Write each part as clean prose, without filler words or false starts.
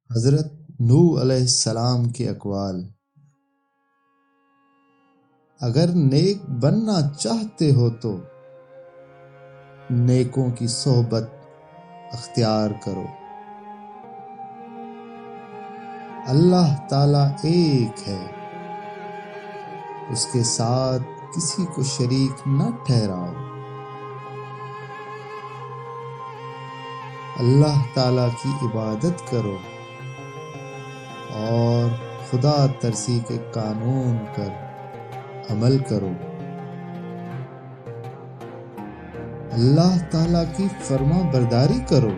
حضرت نوح علیہ السلام کے اقوال: اگر نیک بننا چاہتے ہو تو نیکوں کی صحبت اختیار کرو۔ اللہ تعالیٰ ایک ہے، اس کے ساتھ کسی کو شریک نہ ٹھہراؤ۔ اللہ تعالیٰ کی عبادت کرو اور خدا ترسی کے قانون پر عمل کرو۔ اللہ تعالیٰ کی فرما برداری کرو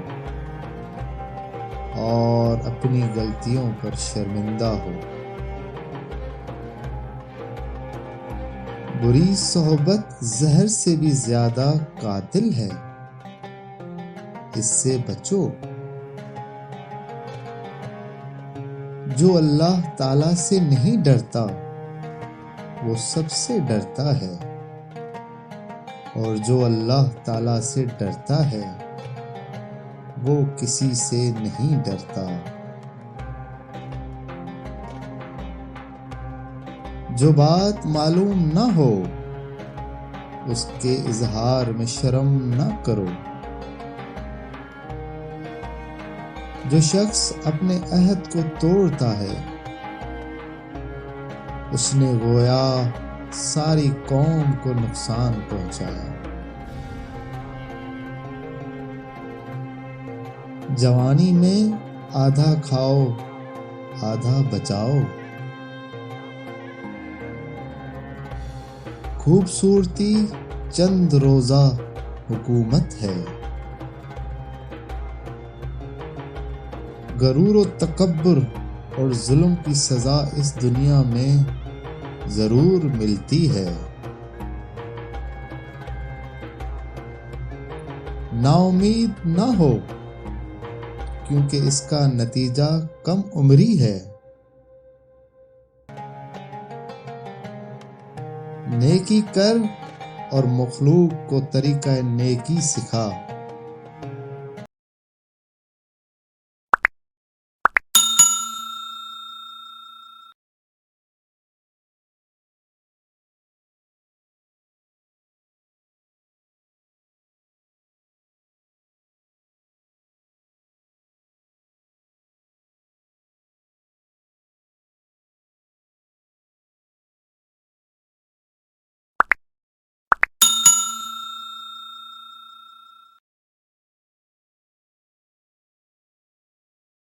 اور اپنی غلطیوں پر شرمندہ ہو۔ بری صحبت زہر سے بھی زیادہ قاتل ہے، اس سے بچو۔ جو اللہ تعالیٰ سے نہیں ڈرتا وہ سب سے ڈرتا ہے، اور جو اللہ تعالیٰ سے ڈرتا ہے وہ کسی سے نہیں ڈرتا۔ جو بات معلوم نہ ہو اس کے اظہار میں شرم نہ کرو۔ جو شخص اپنے عہد کو توڑتا ہے اس نے گویا ساری قوم کو نقصان پہنچایا۔ جوانی میں آدھا کھاؤ آدھا بچاؤ۔ خوبصورتی چند روزہ حکومت ہے، غرور و تکبر اور ظلم کی سزا اس دنیا میں ضرور ملتی ہے۔ نا امید نہ ہو کیونکہ اس کا نتیجہ کم عمری ہے۔ نیکی کر اور مخلوق کو طریقہ نیکی سکھا۔